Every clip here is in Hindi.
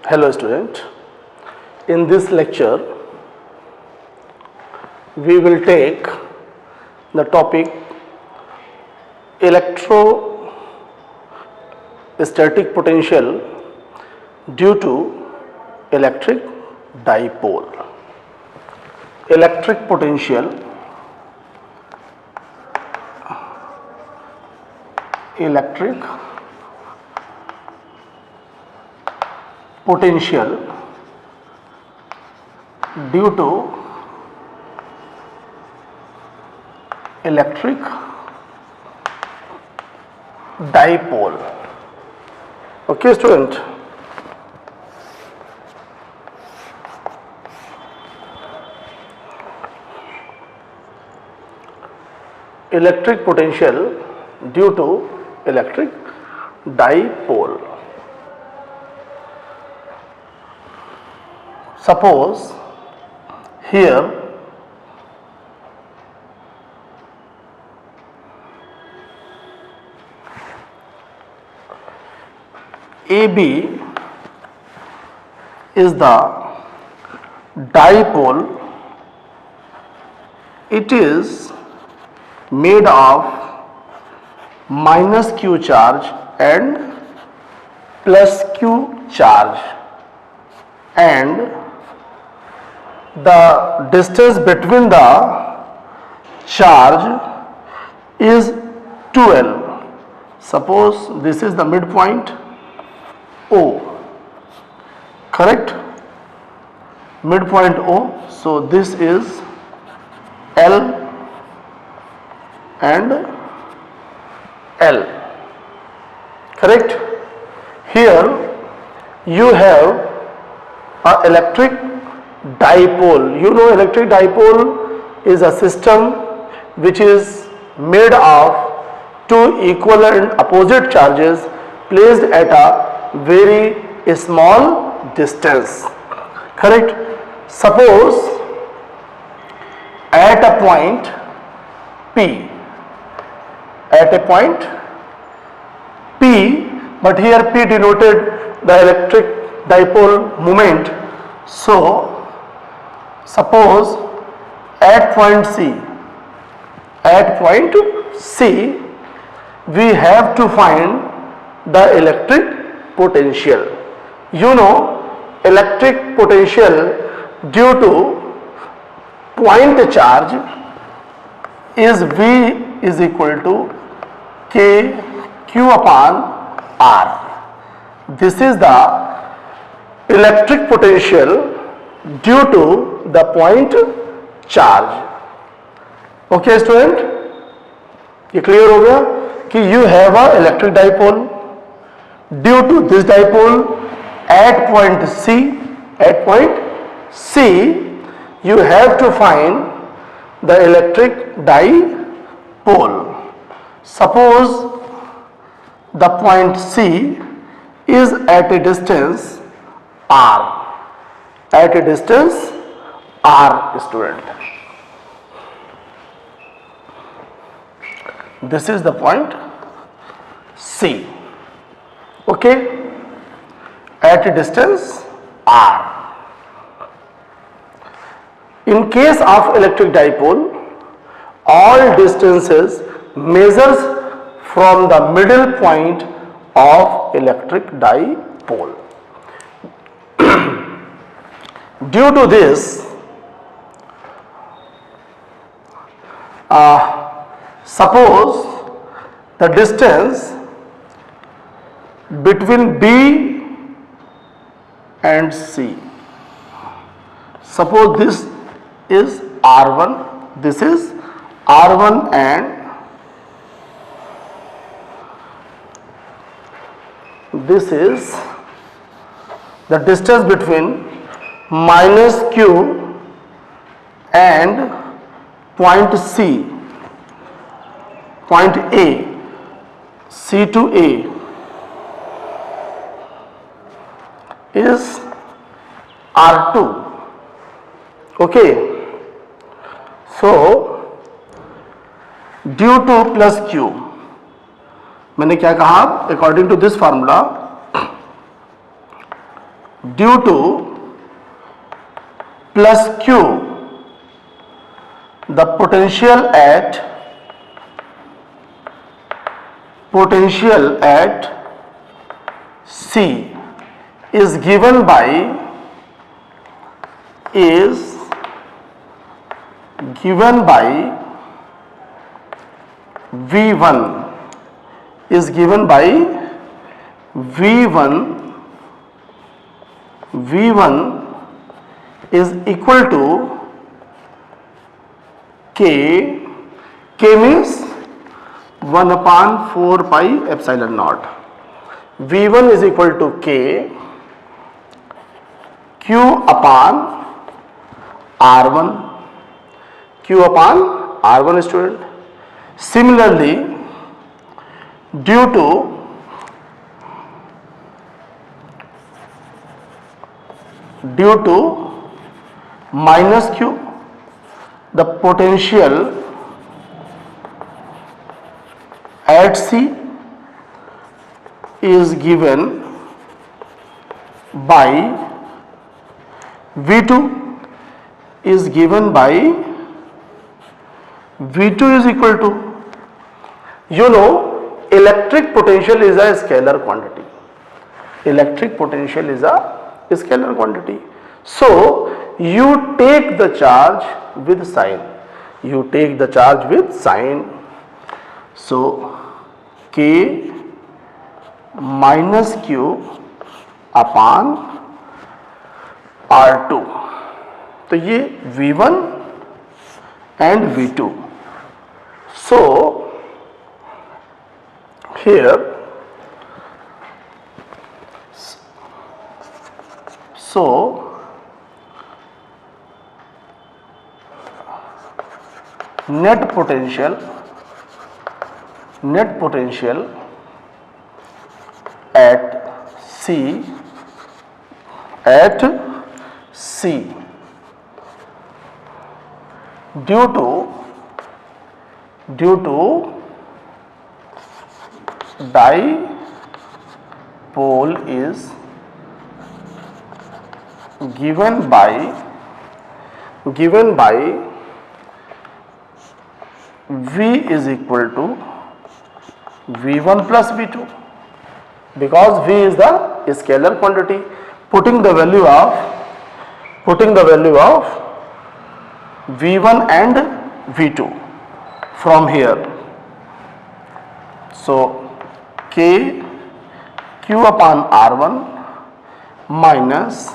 Hello student, in this lecture we will take the topic electrostatic potential due to electric dipole. Electric potential due to electric dipole. Okay student, electric potential due to electric dipole. Suppose here AB is the dipole. It is made of minus Q charge and plus Q charge, and the distance between the charge is 2L. Suppose this is the midpoint O, correct? Midpoint O, so this is L and L, correct? Here you have an electric dipole. You know, electric dipole is a system which is made of two equal and opposite charges placed at a very small distance, correct? Suppose at a point P, but here P denoted the electric dipole moment. So suppose at point C we have to find the electric potential. You know, electric potential due to point charge is V is equal to K Q upon R. This is the electric potential due to the point charge. Okay student, ये clear हो गया कि you have a electric dipole. Due to this dipole at point C you have to find the electric dipole. Suppose the point C is at a distance R, student. This is the point C, okay, at a distance R. In case of electric dipole, all distances measures from the middle point of electric dipole. Due to this, suppose the distance between B and C, suppose this is R1, this is R1, and this is the distance between minus Q and point C, point A, C to A is R2, okay. So due to plus Q, मैंने क्या कहा, according to this formula due to plus Q, the potential at C is given by V1 is given by V1 is equal to K means 1 upon 4 pi epsilon naught. V1 is equal to K Q upon R1, Q upon R1 student. Similarly, due to minus Q, the potential at C is given by V2 is given by V2 is equal to, electric potential is a scalar quantity. Electric potential is a scalar quantity. So you take the charge with sign. So K minus Q upon R2. तो ये V1 and V2. So here, net potential at C due to dipole is given by V is equal to V1 plus V2, because V is the scalar quantity. Putting the value of V1 and V2 from here. So K Q upon R1 minus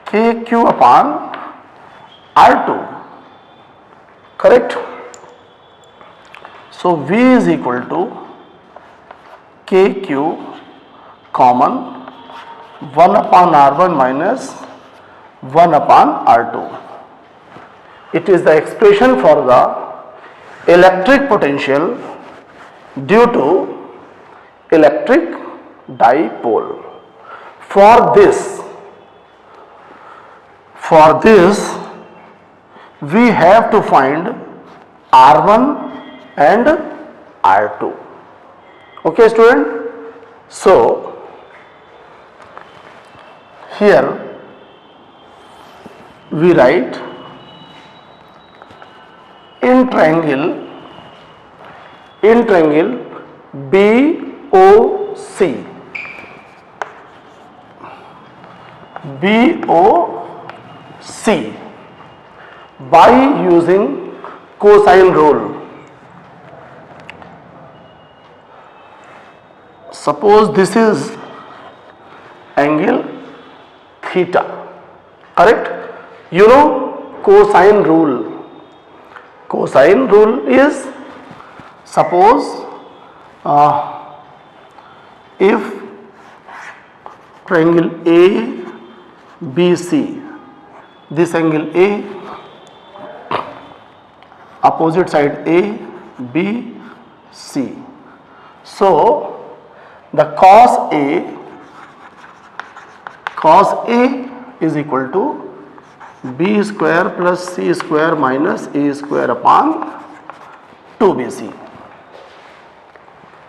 K Q upon R2. Correct? So V is equal to KQ common 1 upon R1 minus 1 upon R2. It is the expression for the electric potential due to electric dipole. For this we have to find R1 and R2. Okay student? So here we write in triangle BOC by using cosine rule. Suppose this is angle theta, correct? You know cosine rule. Cosine rule is, suppose if triangle ABC, this angle A, opposite side A, B, C. So the cos A is equal to B square plus C square minus A square upon 2BC.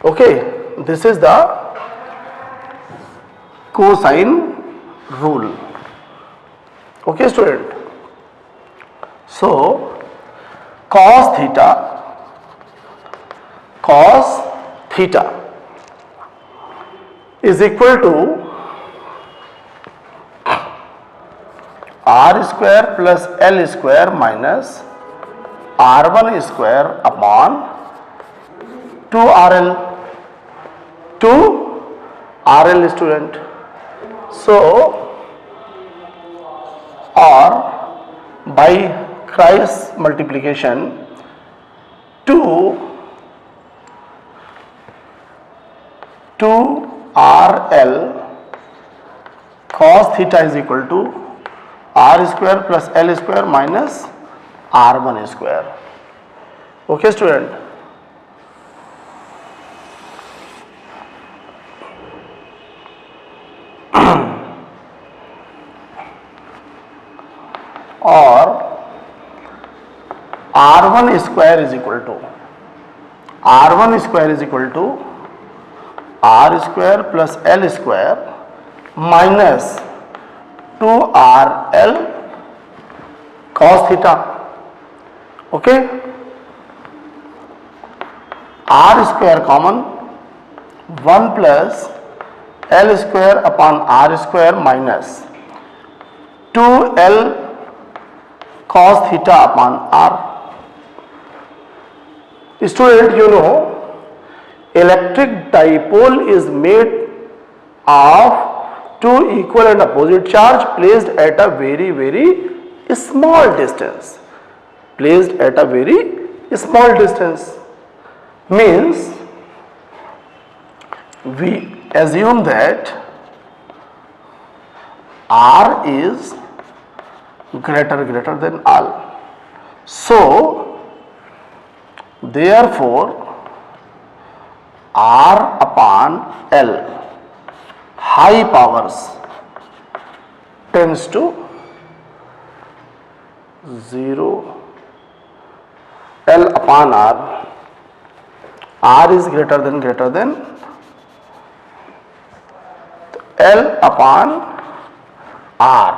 Okay, this is the cosine rule. Okay student, so cos theta is equal to r square plus l square minus r1 square upon 2rl student. So or by cross multiplication 2rl cos theta is equal to r square plus l square minus r1 square. Okay student, और r1 square is equal to r square plus l square minus 2rl cos theta. Okay, r square common, 1 plus l square upon r square minus 2l cos theta upon r. Student, you know electric dipole is made of two equal and opposite charge placed at a very small distance. Means we assume that r is greater than l. So therefore r upon l high powers tends to 0. L upon r is greater than L upon r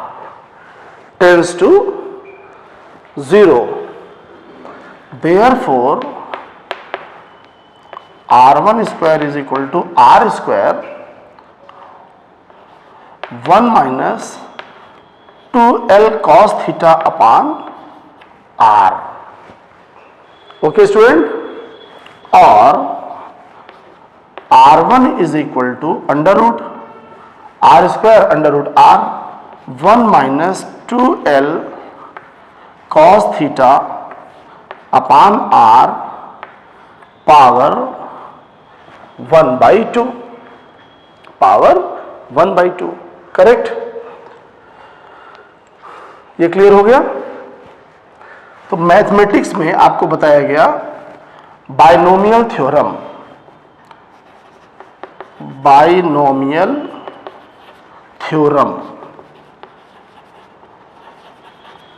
tends to 0. Therefore r1 square is equal to r square 1 minus 2l cos theta upon r. Okay student, or r1 is equal to under root r square under root r 1 minus 2l cos theta upon r power 1 by 2. Correct? ये क्लियर हो गया? तो मैथमेटिक्स में आपको बताया गया बाइनोमियल थ्योरम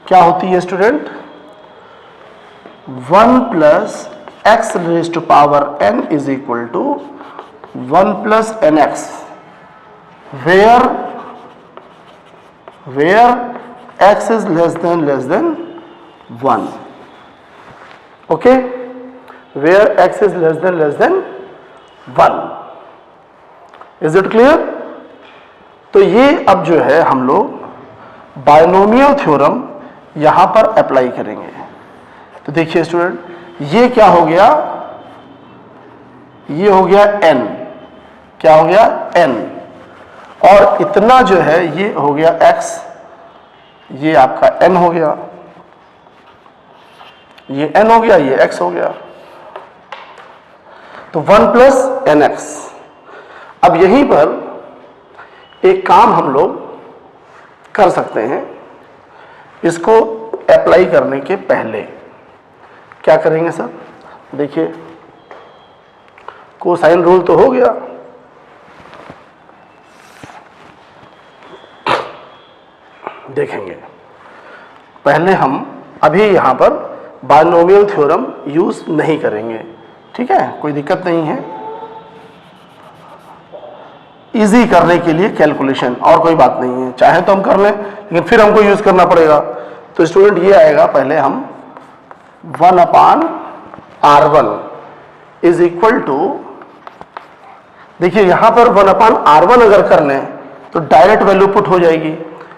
क्या होती है student? 1 plus x raised to power n is equal to 1 plus nx, where x is less than 1. Okay, where x is less than 1. Is it clear? तो ये अब जो है हम लोग बाइनोमियल थ्योरम यहां पर अप्लाई करेंगे. तो देखिए स्टूडेंट, ये क्या हो गया? ये हो गया n. क्या हो गया? n. और इतना जो है ये हो गया x, ये आपका n हो गया, ये n हो गया, ये x हो गया. तो 1 plus nx. अब यहीं पर एक काम हम लोग कर सकते हैं. इसको अप्लाई करने के पहले क्या करेंगे सर? देखिए, कोसाइन रूल तो हो गया, देखेंगे. पहले हम अभी यहां पर बाइनोमियल थ्योरम यूज नहीं करेंगे. ठीक है, कोई दिक्कत नहीं है. इजी करने के लिए कैलकुलेशन, और कोई बात नहीं है। चाहे तो हम कर लें, लेकिन फिर हमको यूज करना पड़ेगा। तो स्टूडेंट ये आएगा, पहले हम 1/r1 इज इक्वल टू, देखिए यहां पर 1/r1 अगर कर लें तो डायरेक्ट वैल्यू पुट हो जाएगी,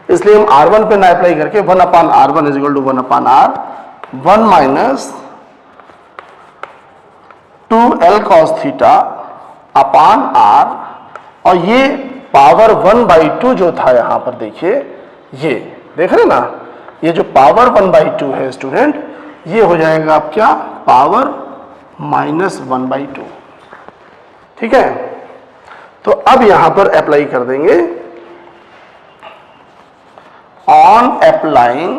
इसलिए हम r1 पे ना अप्लाई करके 1/r1 is equal to 1/r1 minus 2l cos theta upon r, और ये पावर 1/2 जो था यहां पर, देखिए ये देख रहे ना, ये जो पावर 1/2 है स्टूडेंट, ये हो जाएगा आप क्या, पावर -1/2। ठीक है, तो अब यहां पर अप्लाई कर देंगे, on applying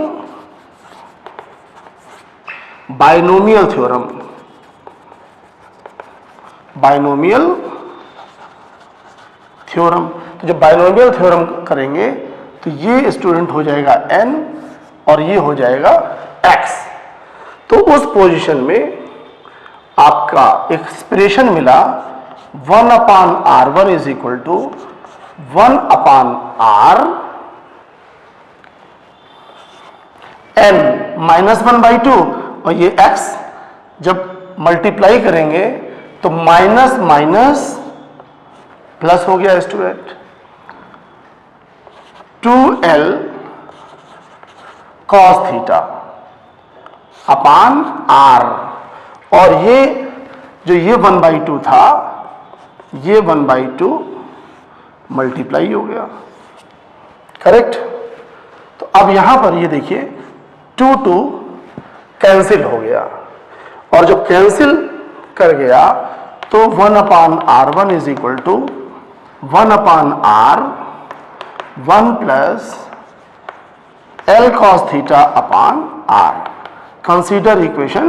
binomial theorem, binomial theorem. तो जब बाइनोमियल थ्योरम करेंगे तो ये स्टूडेंट हो जाएगा n और ये हो जाएगा x। तो उस पोजीशन में आपका एक्सप्रेशन मिला 1/r1 is equal to 1/r n -1/2, और ये x जब मल्टीप्लाई करेंगे तो माइनस माइनस प्लस हो गया student, 2l cos theta upon r, और ये जो ये 1/2 था, ये 1/2 मल्टीप्लाई हो गया, करेक्ट। तो अब यहां पर ये देखिए 2 कैंसिल हो गया, और जब कैंसिल कर गया तो 1/r1 is equal to 1/r 1 plus l cos theta upon r। Consider equation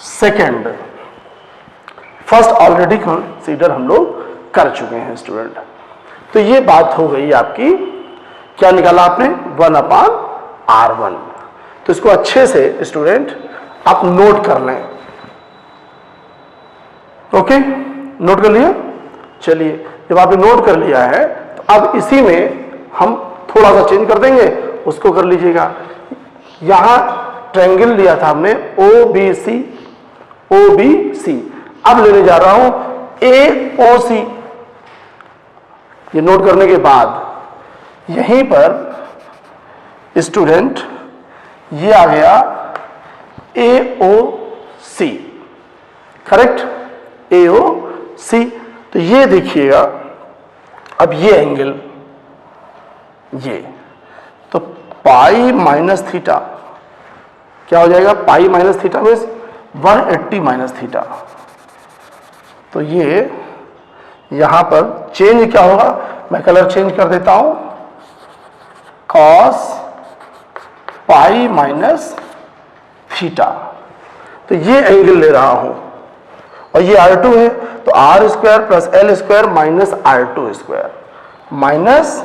second, first already consider हम लोग कर चुके हैं स्टूडेंट। तो ये बात हो गई आपकी, क्या निकाला आपने, 1/r1। तो इसको अच्छे से स्टूडेंट आप नोट कर लें। ओके, नोट कर लिया। चलिए, जब आपने नोट कर लिया है तो अब इसी में हम थोड़ा सा चेंज कर देंगे, उसको कर लीजिएगा। यहां ट्रायंगल लिया था हमने OBC, OBC, अब लेने जा रहा हूं AOC। ये नोट करने के बाद यहीं पर स्टूडेंट ये आ गया AOC, करेक्ट, AOC। तो ये देखिएगा, अब ये एंगल, ये तो पाई माइनस थीटा क्या हो जाएगा, pi minus theta means 180 minus theta. तो ये यहां पर चेंज क्या होगा, मैं कलर चेंज कर देता हूं, कॉस पाई माइनस थीटा। तो ये एंगल ले रहा हूं, और ये R2 है, तो R square plus L square minus R2 square minus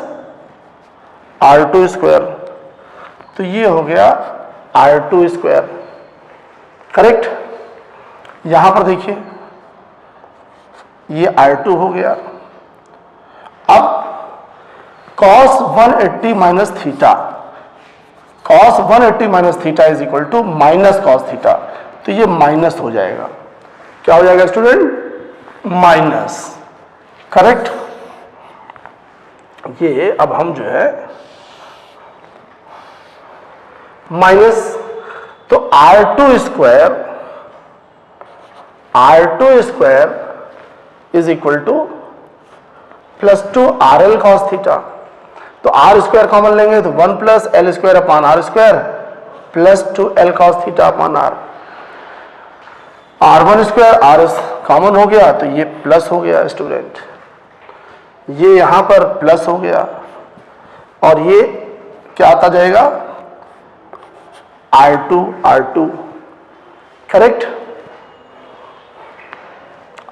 R2 square, तो ये हो गया R2 स्क्वायर, करेक्ट। यहां पर देखिए ये R2 हो गया। अब cos 180 minus theta, cos 180 minus theta is equal to minus cos theta, तो ये माइनस हो जाएगा, क्या हो जाएगा स्टूडेंट, माइनस, करेक्ट। ये अब हम जो है माइनस, तो R2 square is equal two plus 2 RL cos theta. तो R स्क्वायर कॉमन लेंगे तो 1 plus L square upon R square plus 2L cos theta upon R। R1 square R common हो गया तो ये प्लस हो गया स्टूडेंट, ये यहां पर प्लस हो गया, और ये क्या आता जाएगा, R2, करेक्ट।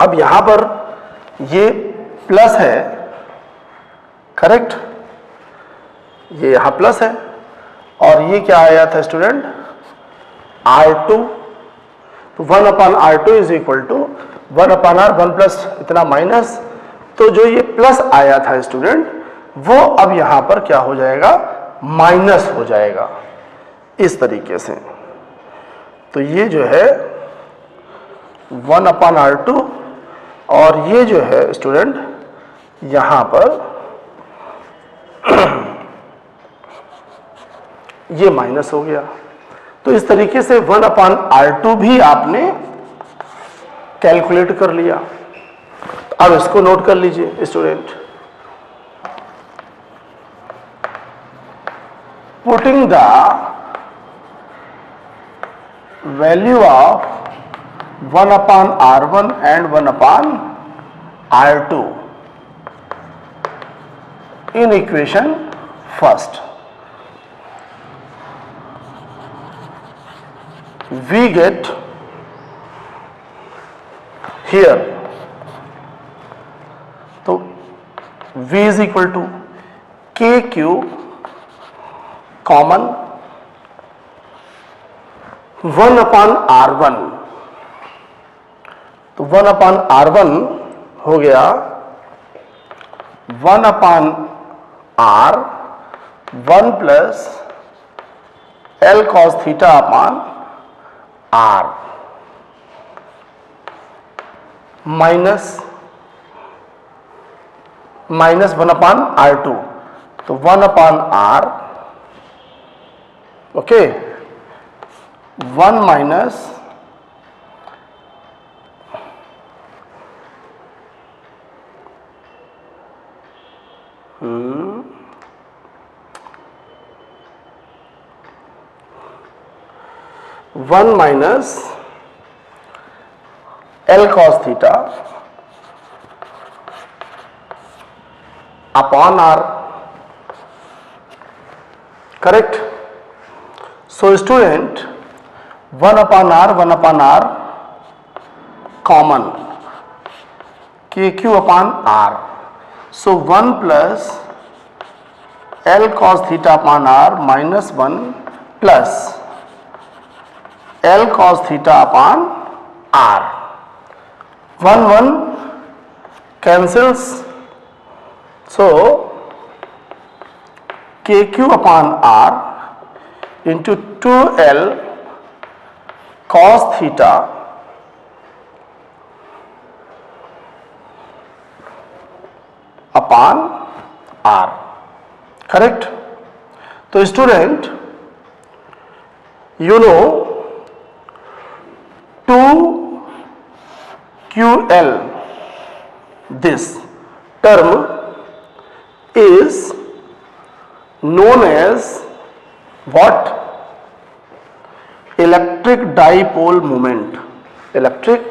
अब यहां पर ये प्लस है, करेक्ट, ये यहां प्लस है, और ये क्या आया था स्टूडेंट, R2। तो 1/R2 is equal to 1/R, 1 plus इतना माइनस, तो जो ये प्लस आया था स्टूडेंट, वो अब यहां पर क्या हो जाएगा, माइनस हो जाएगा इस तरीके से। तो ये जो है 1/r2 और ये जो है स्टूडेंट यहां पर ये माइनस हो गया। तो इस तरीके से 1/r2 भी आपने कैलकुलेट कर लिया। अब इसको नोट कर लीजिए student, putting the value of 1/r1 and 1/r2 in equation first, we get here, तो v is equal to kq common 1/r1, तो 1/r1 हो गया 1/r 1 plus L cos theta upon R minus 1/r2, तो 1/r, okay, 1 minus 1 minus L cos theta upon R, correct. So student 1/r common KQ upon R, so 1 plus L cos theta upon R minus 1 plus L cos theta upon R, 1 cancels, so KQ upon R into 2L cos theta upon R, correct. तो student you know 2QL, this term is known as what? Electric dipole moment, electric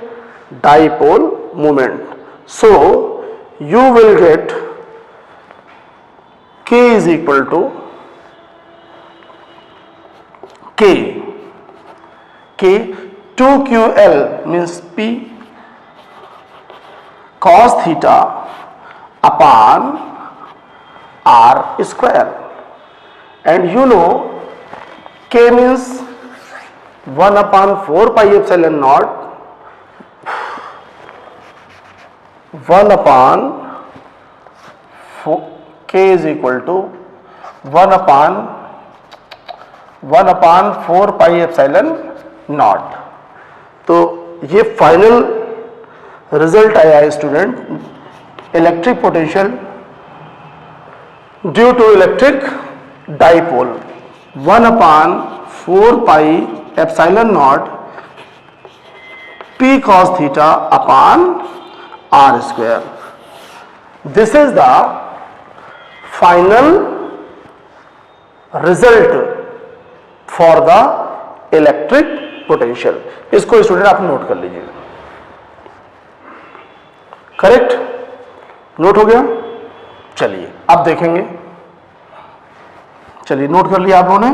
dipole moment. So you will get K is equal to K 2QL means P cos theta upon R square, and you know K means 1/4 pi epsilon naught, 1/4, K is equal to 1/4 pi epsilon naught। तो ये फाइनल रिजल्ट आया है student, electric potential due to electric dipole 1/4 pi epsilon naught P cos theta upon R square. This is the final result for the electric potential. इसको स्टूडेंट आप नोट कर लीजिए, करेक्ट, नोट हो गया। चलिए अब देखेंगे, चलिए नोट कर लिया आप लोगों ने।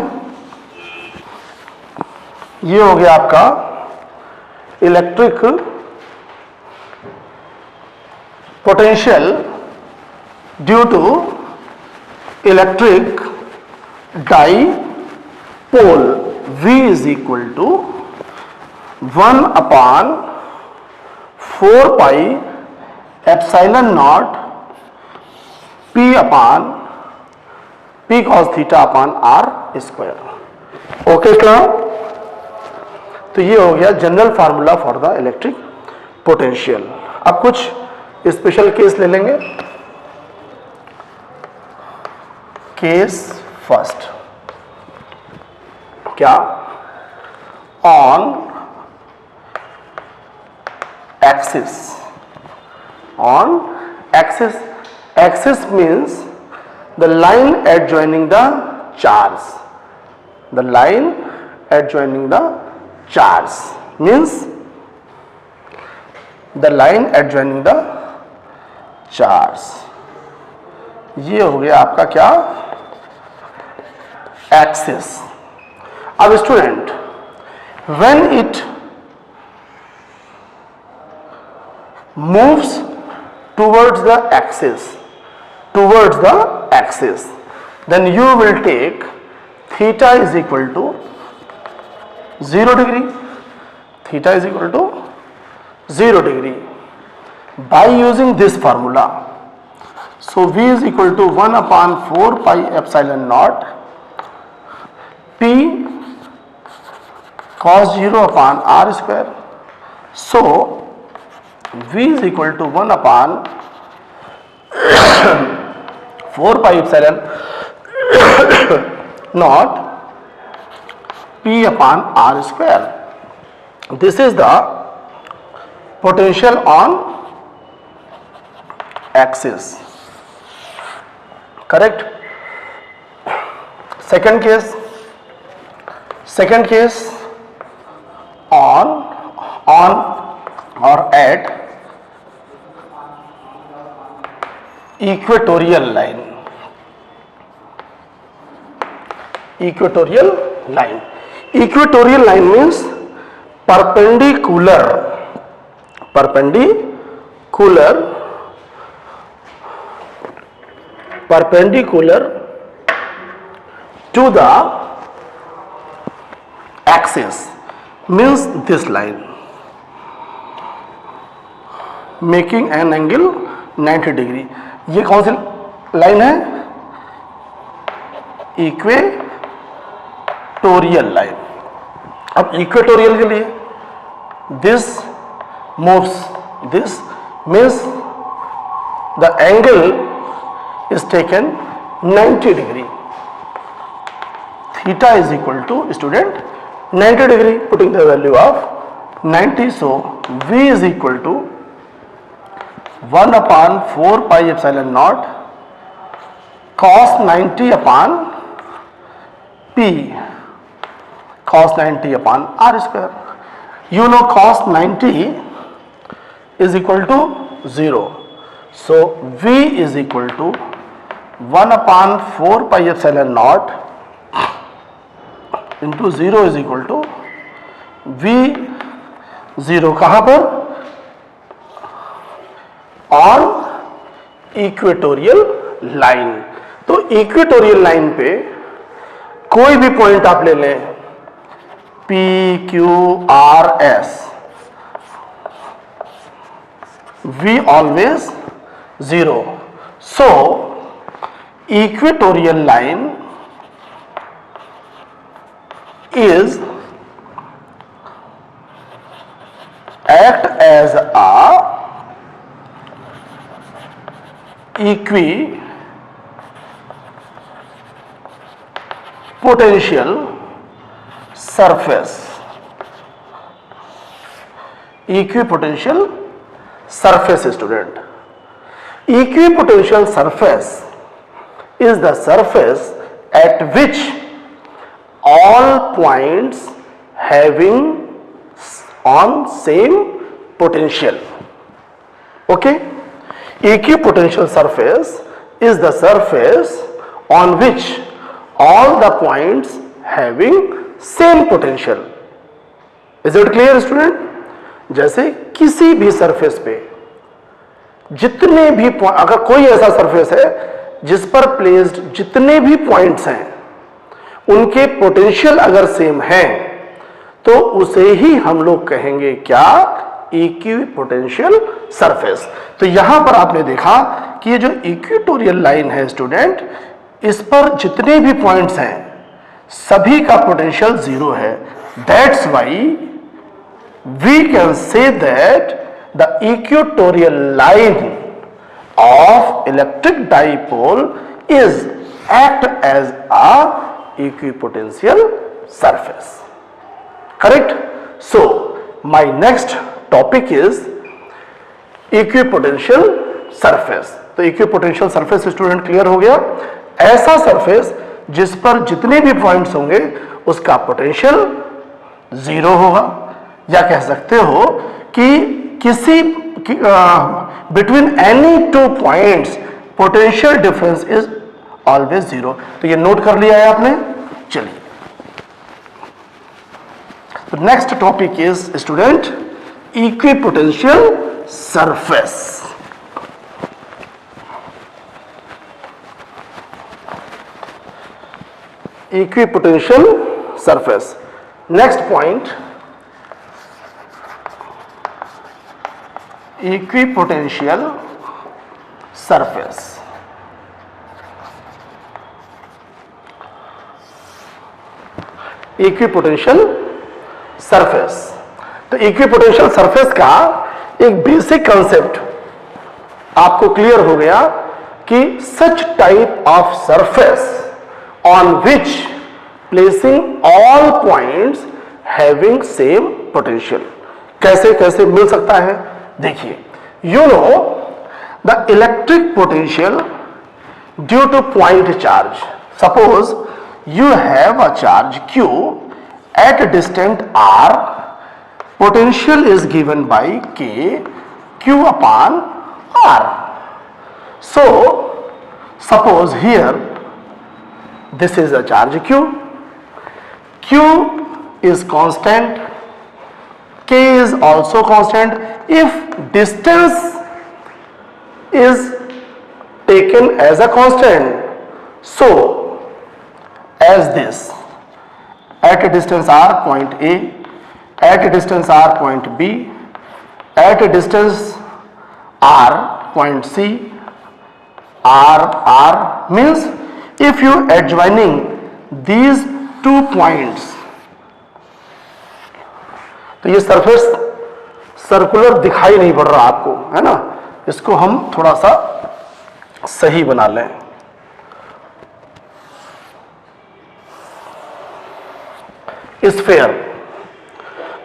ये हो गया आपका electric potential due to electric dipole, V is equal to 1/4 pi epsilon naught P upon P cos theta upon R square. Okay clear? तो ये हो गया general formula for the electric potential. अब कुछ स्पेशल केस ले लेंगे। केस फर्स्ट, क्या? On axis, on axis, axis means the line adjoining the charge, the line adjoining the charge means the line adjoining the charge। ये हो गया आपका क्या? एक्सिस। अब student, when it moves towards the axis, then you will take theta is equal to 0 degree, theta is equal to 0 degree by using this formula. So V is equal to 1 upon 4 pi epsilon naught P cos 0 upon R square. So V is equal to 1 upon 4 pi epsilon naught P upon R square. This is the potential on axis. Correct? Second case on or at equatorial line. Equatorial line. Equatorial line means perpendicular to the axis means this line, making an angle 90 degree. ये कौन सी लाइन है? Equatorial line. अब इक्वेटोरियल के लिए this moves, this means the angle is taken 90 degree. Theta is equal to, student, 90 degree, putting the value of 90. So V is equal to 1 upon 4 pi epsilon naught cos 90 upon P cos 90 upon R square. You know cos 90 is equal to 0. So V is equal to 1 upon 4 pi epsilon naught into 0 is equal to V0 कहाँ पर? On equatorial line. तो इक्वेटोरियल लाइन पे कोई भी पॉइंट आप ले लें, P Q R S, V always 0. So equatorial line is act as a equipotential surface. Equipotential surface, student. Equipotential surface is the surface at which all points having on same potential. Okay? Equipotential surface is the surface on which all the points having same potential. Is it clear, student? जैसे किसी भी सरफेस पे जितने भी अगर कोई ऐसा सरफेस है जिस पर प्लेस्ड जितने भी पॉइंट्स हैं उनके पोटेंशियल अगर सेम है तो उसे ही हम लोग कहेंगे क्या? Equipotential surface. तो यहां पर आपने देखा कि ये जो इक्वेटोरियल लाइन है स्टूडेंट, इस पर जितने भी पॉइंट्स हैं सभी का पोटेंशियल जीरो है. That's why we can say that the equatorial line of electric dipole is act as a equipotential surface. Correct? So my next topic is equipotential surface. तो equipotential surface स्टूडेंट क्लियर हो गया. ऐसा सरफेस जिस पर जितने भी पॉइंट्स होंगे उसका पोटेंशियल जीरो होगा, या कह सकते हो कि किसी between any two points potential difference is always zero. तो ये नोट कर लिया है आपने. चलिए, तो next topic is student equipotential surface. Equipotential surface. Next point, equipotential surface. Equipotential surface. तो इक्विपोटेंशियल सरफेस का एक बेसिक कंसेप्ट आपको क्लियर हो गया कि such type of surface on which placing all points having same potential. कैसे कैसे मिल सकता है देखिए. You know the electric potential due two point charge. Suppose you have a charge q at a distance r. Potential is given by k q upon r. So suppose here this is a charge q. Q is constant, k is also constant. If distance is taken as a constant, so as this, at a distance r point A, at a distance r point B, at a distance r point C, r means if you adjoining these two points, तो ये सरफेस सर्कुलर दिखाई नहीं पड़ रहा आपको, है ना. इसको हम थोड़ा सा सही बना लें. Sphere,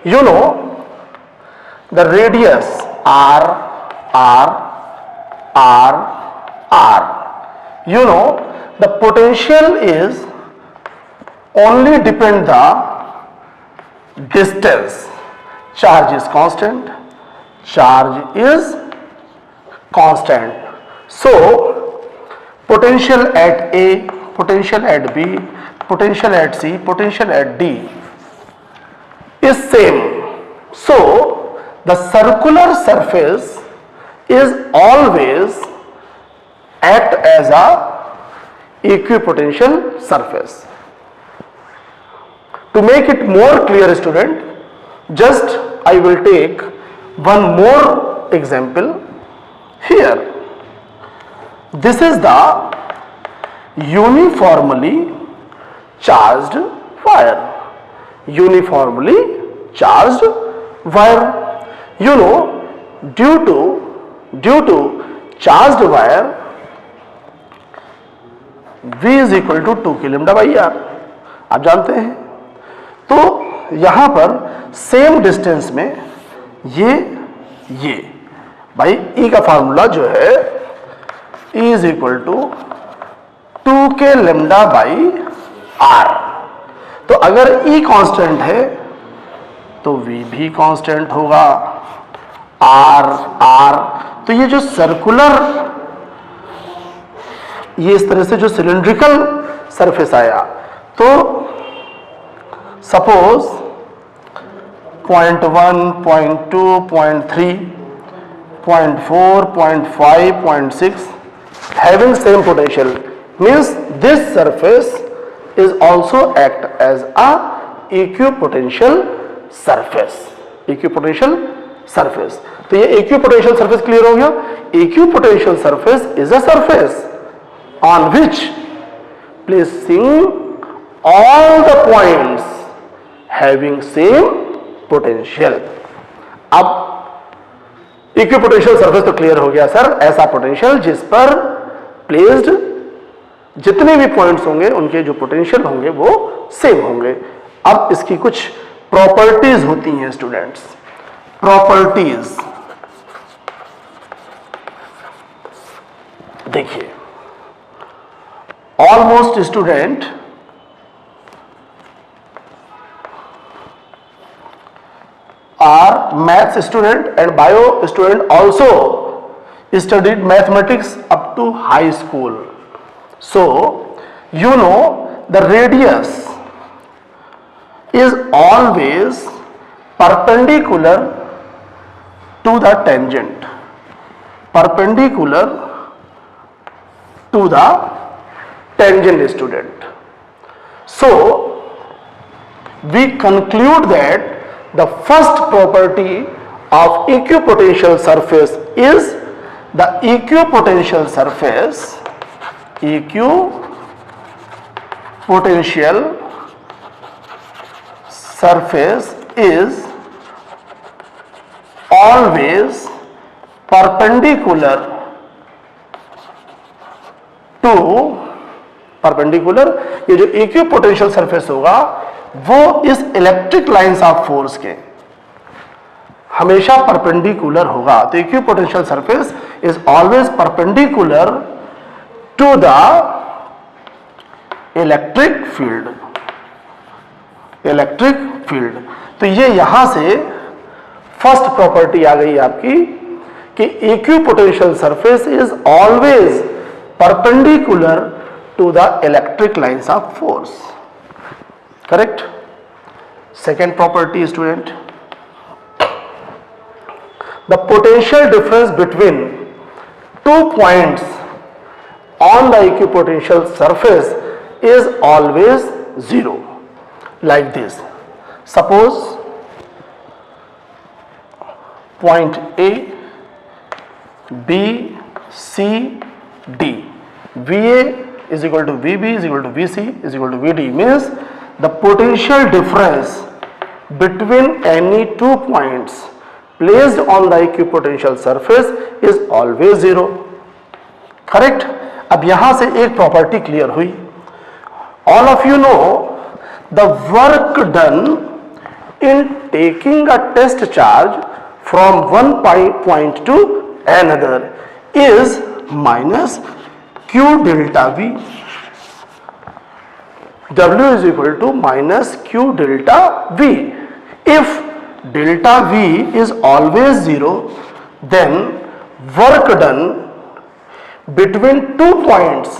you know the radius r. You know the potential is only depend the distance. Charge is constant. So potential at A, potential at B, potential at C, potential at D is same. So the circular surface is always act as a equipotential surface. To make it more clear student, just I will take one more example here. This is the uniformly charged wire. Uniformly charged wire. You know, due to charged wire, V is equal to 2 k lambda by r. आप जानते हैं. तो यहां पर सेम डिस्टेंस में ये भाई E का फार्मूला जो है E is equal to 2 k lambda by r. तो अगर E कांस्टेंट है तो V भी कांस्टेंट होगा. R. तो ये जो सर्कुलर, ये इस तरह से जो सिलिंड्रिकल सरफेस आया, तो suppose 0.1, 0.2, 0.3, 0.4, 0.5, 0.6 having same potential means this surface is also act as a equipotential surface. Equipotential surface. तो ये इक्विपोटेंशियल सरफेस क्लियर हो गया। Equipotential surface is a surface on which placing all the points having same potential। अब इक्विपोटेंशियल सरफेस तो क्लियर हो गया सर, ऐसा पोटेंशियल जिस पर प्लेस्ड जितने भी पॉइंट्स होंगे उनके जो पोटेंशियल होंगे वो सेम होंगे। अब इसकी कुछ प्रॉपर्टीज होती हैं स्टूडेंट्स, प्रॉपर्टीज देखिए। Almost student are maths student and bio student also studied mathematics up to high school. So you know the radius is always perpendicular to the tangent, perpendicular to the tangent student. So we conclude that the first property of equipotential surface is the equipotential surface is always perpendicular to ये जो इक्विपोटेंशियल सरफेस होगा वो इस इलेक्ट्रिक लाइंस ऑफ फोर्स के हमेशा परपेंडिकुलर होगा। तो equipotential surface is always perpendicular to the electric field. तो ये यहां से फर्स्ट प्रॉपर्टी आ गई आपकी कि equipotential surface is always perpendicular to the electric lines of force. Correct? Second property student, the potential difference between 2 points on the equipotential surface is always 0, like this. Suppose point A, B, C, D, VA is equal to VB is equal to VC is equal to VD, means the potential difference between any 2 points placed on the equipotential surface is always 0. Correct? अब यहां से एक प्रॉपर्टी क्लियर हुई। All of you know the work done in taking a test charge from one point to another is minus Q delta V. W is equal to minus Q delta V. If delta V is always 0, then work done between 2 points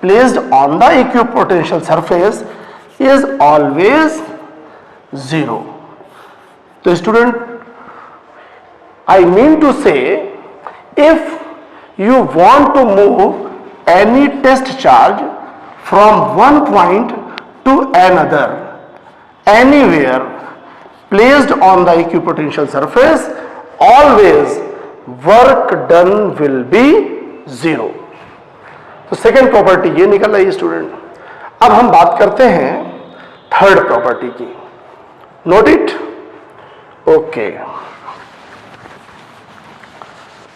placed on the equipotential surface is always 0. So student, I mean to say, if you want to move any test charge from one point to another anywhere placed on the equipotential surface, always work done will be 0. तो सेकेंड प्रॉपर्टी ये निकल रही है स्टूडेंट। अब हम बात करते हैं थर्ड प्रॉपर्टी की। Note it. Okay,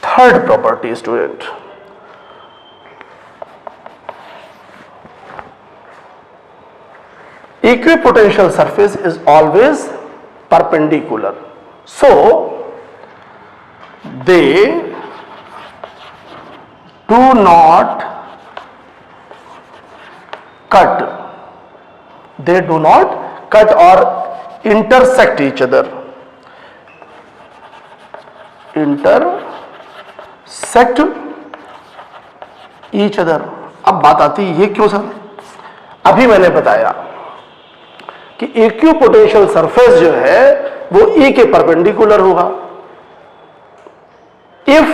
third property student, equipotential surface is always perpendicular, so they do not cut or intersect each other, अब बात आती है ये क्यों सर? अभी मैंने बताया कि इक्विपोटेंशियल सरफेस जो है वो E के परपेंडिकुलर होगा। इफ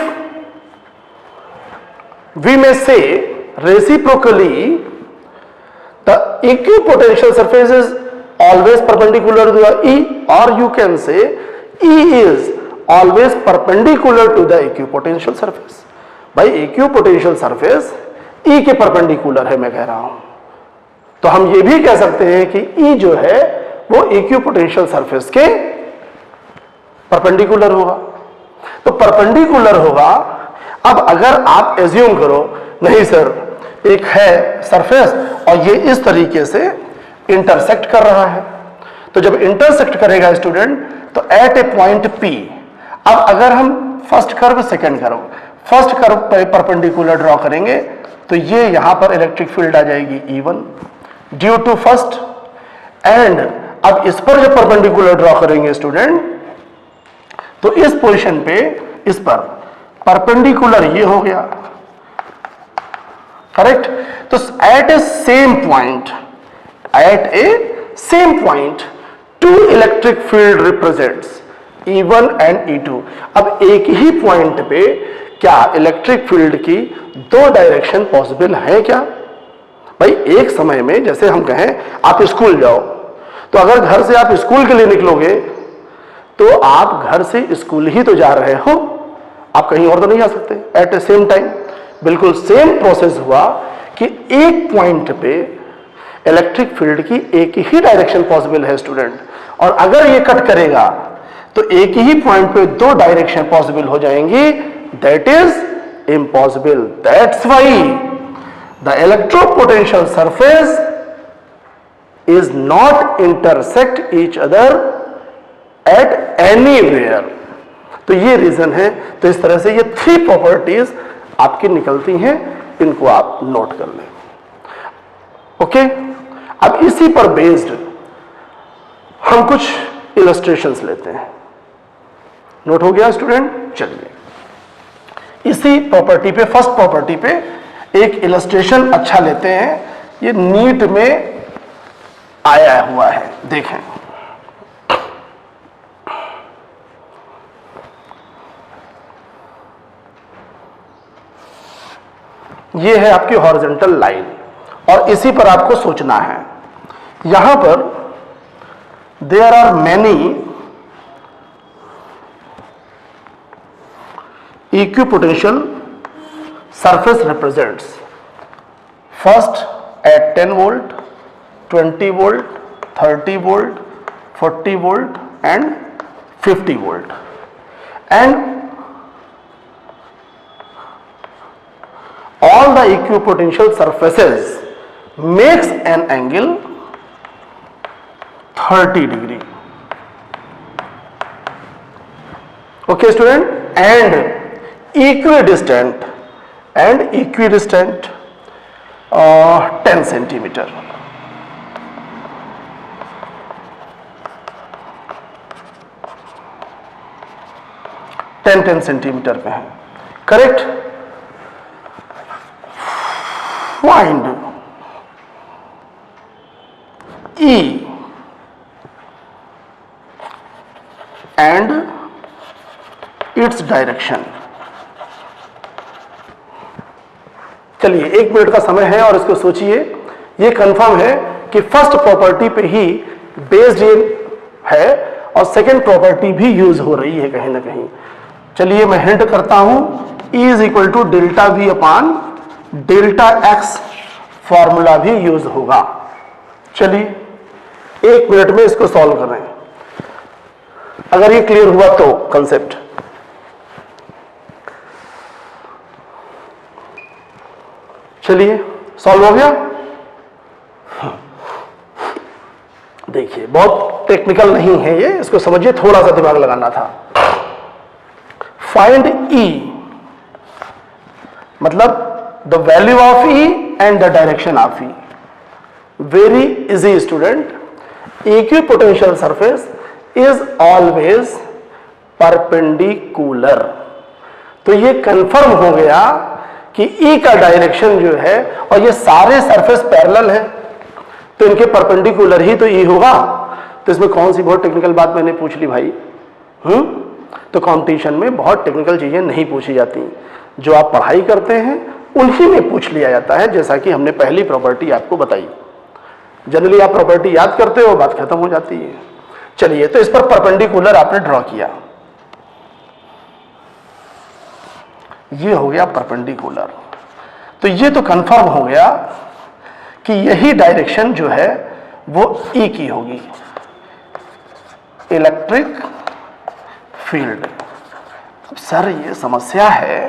वी मे से reciprocally the equipotential surface is always perpendicular to the E, or you can say E is always perpendicular to the equipotential surface. भाई इक्विपोटेंशियल सरफेस ई के परपेंडिकुलर है, मैं कह रहा हूं। तो हम ये भी कह सकते हैं कि ई जो है वो इक्विपोटेंशियल सरफेस के परपेंडिकुलर होगा। तो परपेंडिकुलर होगा। अब अगर आप एज्यूम करो नहीं सर, एक है सरफेस और ये इस तरीके से इंटरसेक्ट कर रहा है, तो जब इंटरसेक्ट करेगा स्टूडेंट तो एट ए पॉइंट पी, अब अगर हम first curve second curve, first curve पे परपेंडिकुलर ड्रॉ करेंगे तो ये यहां पर इलेक्ट्रिक फील्ड आ जाएगी E1 due to first, and अब इस पर जब परपेंडिकुलर ड्रॉ करेंगे स्टूडेंट तो इस पोजीशन पे इस पर परपेंडिकुलर ये हो गया, करेक्ट। तो at a same point, at a same point to electric field represents E1 and E2। अब एक ही पॉइंट पे क्या इलेक्ट्रिक फील्ड की दो डायरेक्शन पॉसिबल है क्या? भाई एक समय में जैसे हम कहें आप स्कूल जाओ, तो अगर घर से आप स्कूल के लिए निकलोगे तो आप घर से स्कूल ही तो जा रहे हो, आप कहीं और तो नहीं जा सकते एट ए सेम टाइम। बिल्कुल सेम प्रोसेस हुआ कि एक पॉइंट पे इलेक्ट्रिक फील्ड की एक ही डायरेक्शन पॉसिबल है स्टूडेंट, और अगर ये कट करेगा तो एक ही पॉइंट पे दो डायरेक्शन पॉसिबल हो जाएंगी, that is impossible. That's why the इलेक्ट्रोपोटेंशियल surface is not intersect each other at anywhere. तो ये रीजन है। तो इस तरह से ये थ्री प्रॉपर्टीज आपकी निकलती हैं, इनको आप नोट कर लें। ओके, अब इसी पर बेस्ड हम कुछ इलस्ट्रेशंस लेते हैं। नोट हो गया स्टूडेंट? चलिए इसी प्रॉपर्टी पे, फर्स्ट प्रॉपर्टी पे एक इलस्ट्रेशन अच्छा लेते हैं। ये नीट में आया हुआ है, देखें। ये है आपकी हॉरिजॉन्टल लाइन और इसी पर आपको सोचना है। यहां पर there are many equipotential surface represents first at 10 volt, 20 volt, 30 volt, 40 volt and 50 volt, and all the equipotential surfaces makes an angle 30 degree. Okay student, and equidistant 10 centimeter. Ten centimetre पे है, correct. Find E and its direction। चलिए 1 मिनट का समय है और इसको सोचिए। ये कंफर्म है कि फर्स्ट प्रॉपर्टी पे ही बेस्ड है और सेकंड प्रॉपर्टी भी यूज हो रही है कहीं ना कहीं। चलिए मैं हिंट करता हूं, E is equal to delta V upon delta X formula भी यूज होगा। चलिए 1 मिनट में इसको सॉल्व कर रहे हैं। अगर ये क्लियर हुआ तो कंसेप्ट, चलिए सॉल्व हो गया। देखिए बहुत टेक्निकल नहीं है ये, इसको समझिए, थोड़ा सा दिमाग लगाना था। फाइंड E मतलब the value of E and the direction of E. Very easy student. Equipotential surface is always perpendicular. तो ये कंफर्म हो गया कि E का डायरेक्शन जो है, और ये सारे सरफेस पैरेलल है तो इनके परपेंडिकुलर ही तो E होगा। तो इसमें कौन सी बहुत टेक्निकल बात मैंने पूछ ली भाई? तो कंपटीशन में बहुत टेक्निकल चीजें नहीं पूछी जाती, जो आप पढ़ाई करते हैं उन्हीं में पूछ लिया जाता है। जैसा कि हमने पहली प्रॉपर्टी आपको बताई, जनरली आप प्रॉपर्टी याद करते हो, बात खत्म हो जाती है। चलिए तो इस पर परपेंडिकुलर आपने ड्रॉ किया, ये हो गया परपेंडिकुलर। तो ये तो कंफर्म हो गया कि यही डायरेक्शन जो है वो ई की होगी, इलेक्ट्रिक फील्ड। अब सर ये समस्या है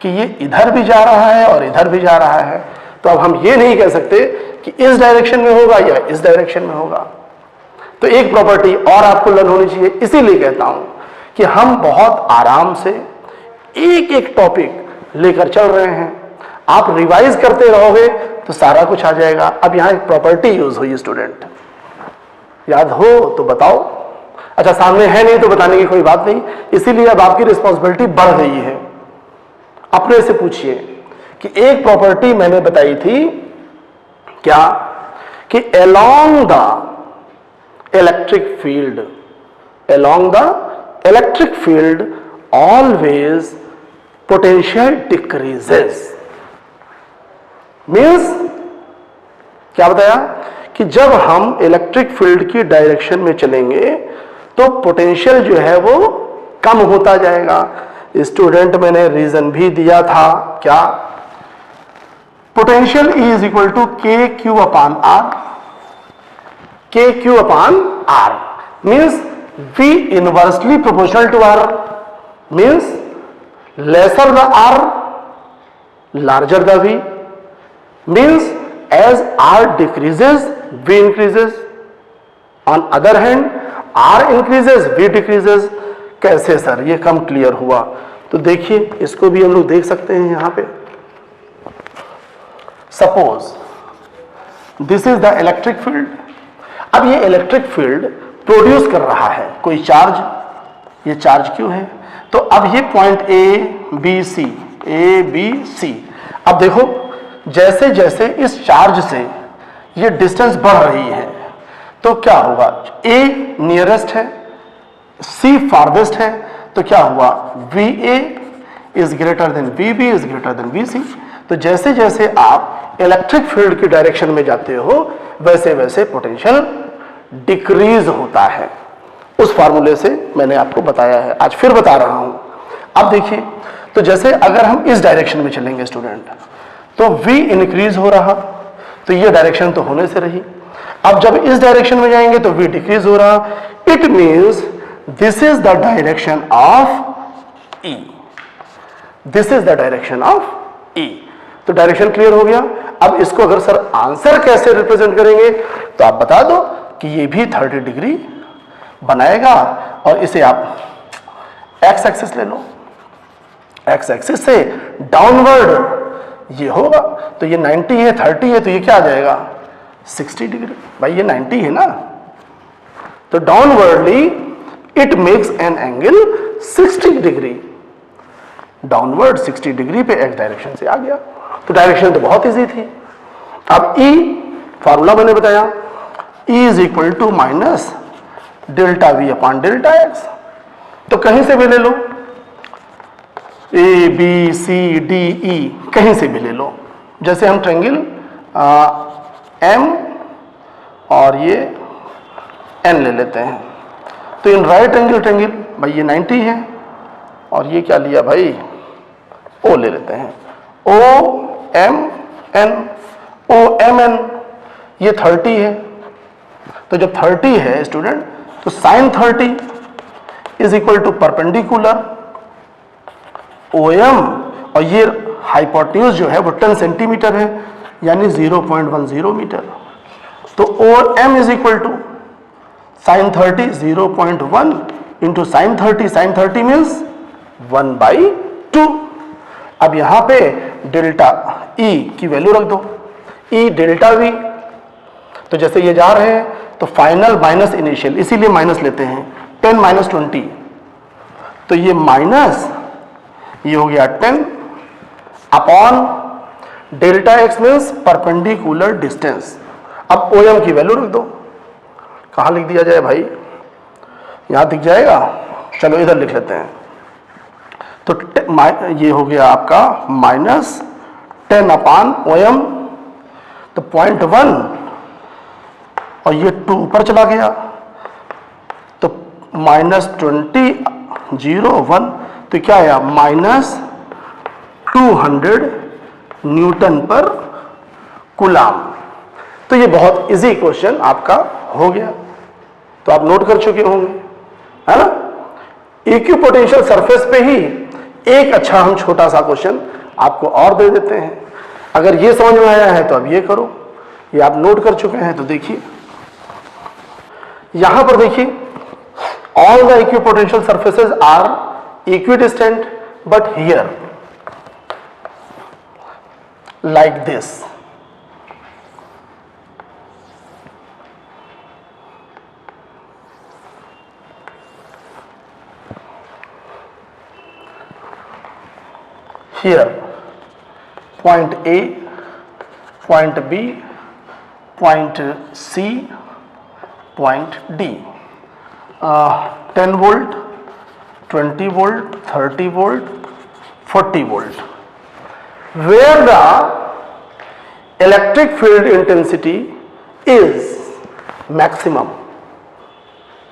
कि ये इधर भी जा रहा है और इधर भी जा रहा है, तो अब हम ये नहीं कह सकते कि इस डायरेक्शन में होगा या इस डायरेक्शन में होगा। तो एक प्रॉपर्टी और आपको लर्न होनी चाहिए, इसीलिए कहता हूं कि हम बहुत आराम से एक एक टॉपिक लेकर चल रहे हैं। आप रिवाइज करते रहोगे तो सारा कुछ आ जाएगा। अब यहां एक प्रॉपर्टी यूज हुई, स्टूडेंट याद हो तो बताओ। अच्छा सामने है नहीं तो बताने की कोई बात नहीं, इसीलिए अब आपकी रिस्पॉन्सिबिलिटी बढ़ गई है। अपने से पूछिए कि एक प्रॉपर्टी मैंने बताई थी क्या, कि along the electric field always potential decreases। Means क्या बताया कि जब हम इलेक्ट्रिक फील्ड की डायरेक्शन में चलेंगे तो पोटेंशियल जो है वो कम होता जाएगा। स्टूडेंट मैंने रीजन भी दिया था, क्या, potential E is equal to K Q upon R. K Q upon R means V inversely proportional to R, means lesser the R larger the V, means as R decreases V increases, on other hand R increases V decreases। कैसे सर, ये कम क्लियर हुआ? तो देखिए इसको भी हम लोग देख सकते हैं यहां पे। Suppose this is the electric field. अब ये इलेक्ट्रिक फील्ड प्रोड्यूस कर रहा है कोई चार्ज, ये चार्ज क्यों है? तो अब ये पॉइंट ए बी सी, अब देखो जैसे जैसे इस चार्ज से ये डिस्टेंस बढ़ रही है तो क्या होगा, ए नियरेस्ट है, सी फारदेस्ट है, तो क्या हुआ, V A is greater than V B is greater than V C. तो जैसे जैसे आप इलेक्ट्रिक फील्ड की डायरेक्शन में जाते हो वैसे वैसे पोटेंशियल डिक्रीज होता है। उस फार्मूले से मैंने आपको बताया है, आज फिर बता रहा हूं। अब देखिए, तो जैसे अगर हम इस डायरेक्शन में चलेंगे स्टूडेंट, तो V इंक्रीज हो रहा, तो ये डायरेक्शन तो होने से रही। अब जब इस डायरेक्शन में जाएंगे तो V डिक्रीज हो रहा। It means this is the direction of E, this is the direction of E। तो डायरेक्शन क्लियर हो गया। अब इसको अगर सर आंसर कैसे रिप्रेजेंट करेंगे, तो आप बता दो कि ये भी 30 डिग्री बनाएगा, और इसे आप एक्स एक्सिस ले लो, एक्स एक्सिस से डाउनवर्ड ये होगा, तो ये 90 है, 30 है, तो ये क्या आ जाएगा 60 डिग्री। भाई ये 90 है ना, तो downwardly it makes an angle 60 degree, downward 60 degree पे एक्स डायरेक्शन से आ गया। तो डायरेक्शन तो बहुत इजी थी। अब E फार्मूला मैंने बताया, E is equal to minus delta V upon delta X. तो कहीं से भी ले लो, A B C D E कहीं से भी ले लो। जैसे हम ट्रायंगल एम और ये एन ले लेते हैं, तो इन राइट एंगल ट्रायंगल भाई ये 90 है, और ये क्या लिया भाई ओ ले लेते हैं, ओ एम एन, ये 30 है। तो जब 30 है स्टूडेंट, तो sine 30 is equal to perpendicular OM, और ये हाइपोटेन्यूज जो है वो 10 सेंटीमीटर है, यानी 0.10 मीटर। तो OM is equal to sine 30 0.1 into sine 30 means 1/2। अब यहां पे डेल्टा E की वैल्यू रख दो, E डेल्टा V। तो जैसे ये जा रहे हैं तो फाइनल माइनस इनिशियल, इसीलिए माइनस लेते हैं, 10 माइनस 20, तो ये माइनस ये हो गया 10 upon delta x means perpendicular distance. अब OM की वैल्यू रख दो, कहां लिख दिया जाए भाई, यहां दिख जाएगा, चलो इधर लिख लेते हैं। तो ये हो गया आपका माइनस 10 अपॉन OM, तो 0.1 और ये 2 ऊपर चला गया, तो -20 0 1, तो क्या आया 200 न्यूटन पर कूलाम। तो ये बहुत इजी क्वेश्चन आपका हो गया, तो आप नोट कर चुके होंगे, है ना। इक्विपोटेंशियल सरफेस पे ही एक अच्छा हम छोटा सा क्वेश्चन आपको और दे देते हैं। अगर ये समझ में आया है तो अब ये करो, ये आप नोट कर चुके हैं तो देखिए यहां पर देखिए, all the equipotential surfaces are equidistant but here like this. Here point A, point B, point C, point D, 10 volt, 20 volt, 30 volt, 40 volt. Where the electric field intensity is maximum,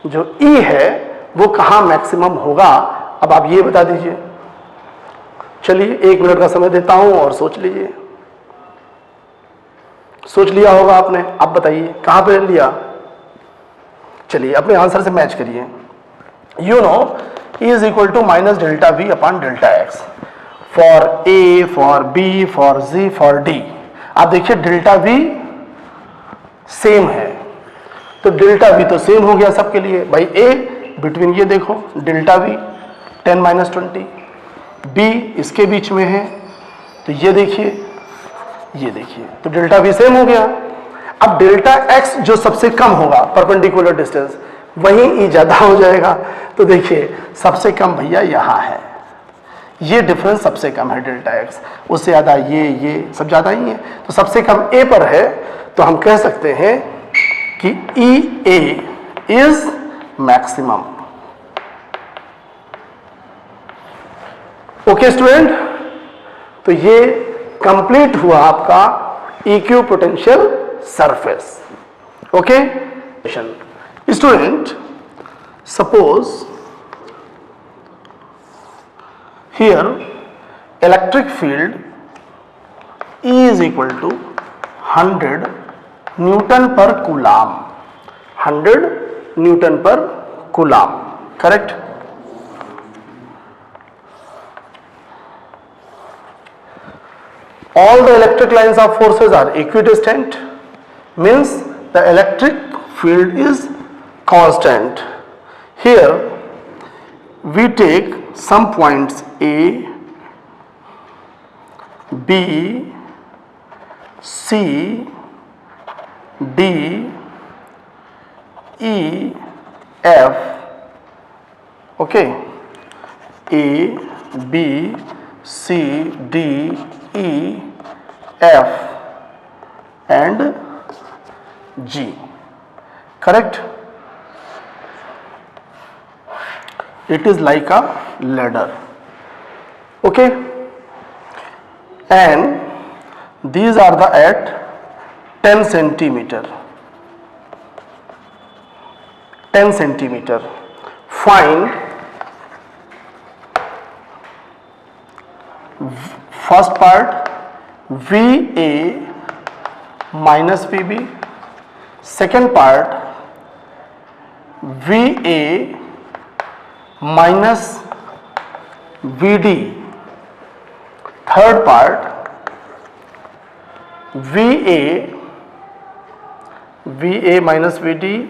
जो E है वो कहाँ मैक्सिमम होगा, अब आप ये बता दीजिए। चलिए 1 मिनट का समय देता हूं और सोच लीजिए। सोच लिया होगा आपने, अब बताइए कहां पे लिया। चलिए अपने आंसर से मैच करिए। You know E is equal to minus delta V upon delta X for A, for B, for Z, for D। आप देखिए डेल्टा V सेम है, तो डेल्टा V तो सेम हो गया सबके लिए भाई। A बिटवीन, ये देखो डेल्टा V 10 माइनस 20, B इसके बीच में है, तो ये देखिए तो डेल्टा V सेम हो गया। अब डेल्टा X जो सबसे कम होगा परपेंडिकुलर डिस्टेंस, वहीं E ज्यादा हो जाएगा। तो देखिए सबसे कम भैया यहां है, ये डिफरेंस सबसे कम है डेल्टा एक्स, उससे ज़्यादा ये सब ज़्यादा ही है, तो सबसे कम ए पर है। तो हम कह सकते हैं कि ई ए इज मैक्सिमम। ओके स्टूडेंट, तो ये कंप्लीट हुआ आपका equipotential surface. Okay student, suppose here electric field E is equal to 100 Newton per Coulomb, 100 Newton per Coulomb, correct? All the electric lines of forces are equidistant, means the electric field is constant. Here we take some points A, B, C, D, E, F. Okay, A, B, C, D, E, F and G, correct? It is like a ladder. Okay, and these are the at 10 centimeter. Find first part VA minus VB, second part VA minus VD, third part VA minus VD,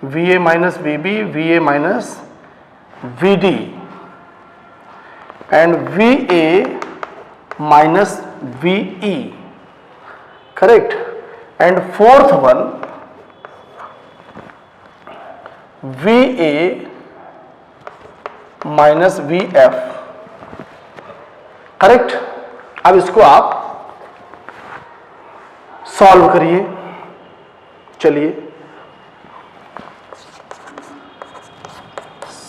VA minus VB, VA minus VD and VA minus VE, correct? And fourth one VA minus VF, correct? अब इसको आप सॉल्व करिए। चलिए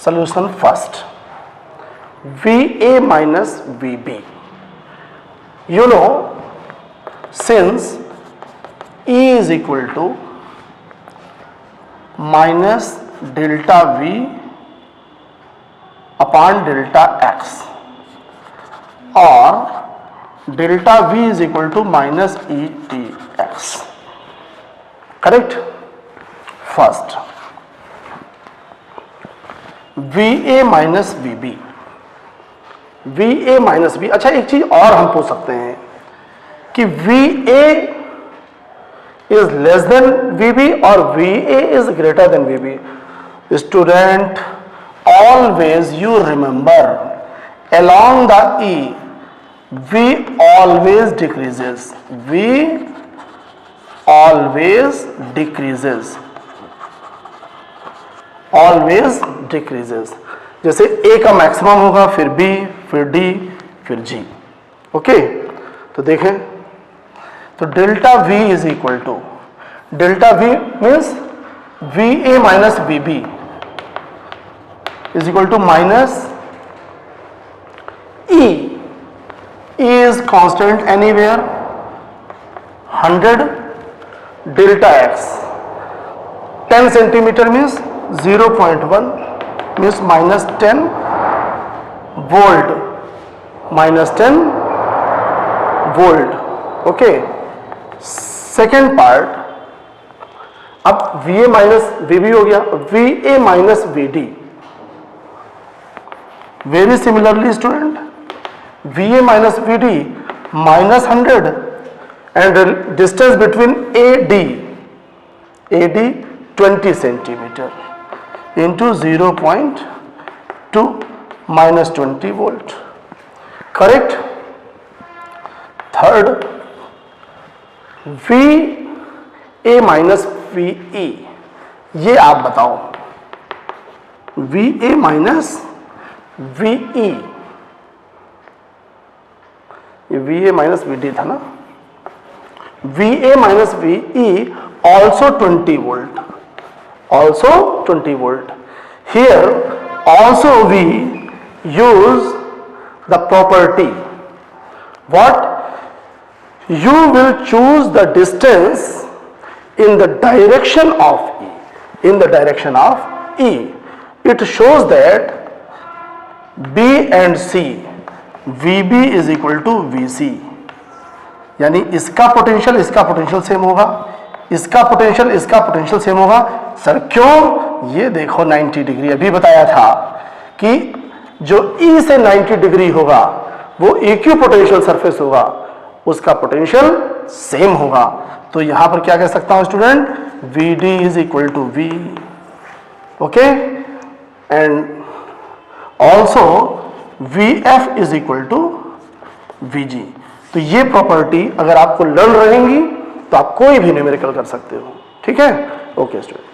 solution first, VA minus VB, you know since E is equal to minus delta V upon delta x, और delta V is equal to minus E T X. Correct. First VA minus VB. VA minus B. अच्छा, एक चीज और हम पूछ सकते हैं कि VA is less than VB और VA is greater then VB. Student, always you remember along the E V always decreases. V always decreases. Always decreases. जैसे A का मैक्सिमम होगा, फिर B, फिर D, फिर G. ओके, तो देखें, तो delta V is equal to, delta V means VA minus VB is equal to minus E. E is constant anywhere. 100 delta x. 10 centimeter means 0.1 means minus 10 volt. Minus 10 volt. Okay. Second part. अब VA minus VB हो गया. VA minus VD. Very similarly, student. VA minus VD minus 100 and the distance between AD 20 centimeter into 0.2 minus 20 volt. Correct. Third, VA minus VE. ये आप बताओ. VA minus VE, ये VA माइनस VD था ना. VA minus VE also 20 volt. Also 20 volt. Here also we use the property. What? You will choose the distance in the direction of E. In the direction of E. It shows that B and C, VB is equal to VC. यानी इसका पोटेंशियल इसका पोटेंशियल सेम होगा, इसका पोटेंशियल इसका पोटेंशियल सेम होगा. सर क्यों? ये देखो 90 डिग्री. अभी बताया था कि जो E से 90 डिग्री होगा वो EQ पोटेंशियल सरफेस होगा, उसका पोटेंशियल सेम होगा. तो यहां पर क्या कह सकता हूं student? VD is equal to V. Okay. And also VF is equal to VG. तो ये प्रॉपर्टी अगर आपको लर्न रहेंगी तो आप कोई भी न्यूमेरिकल कर सकते हो. ठीक है. Okay student.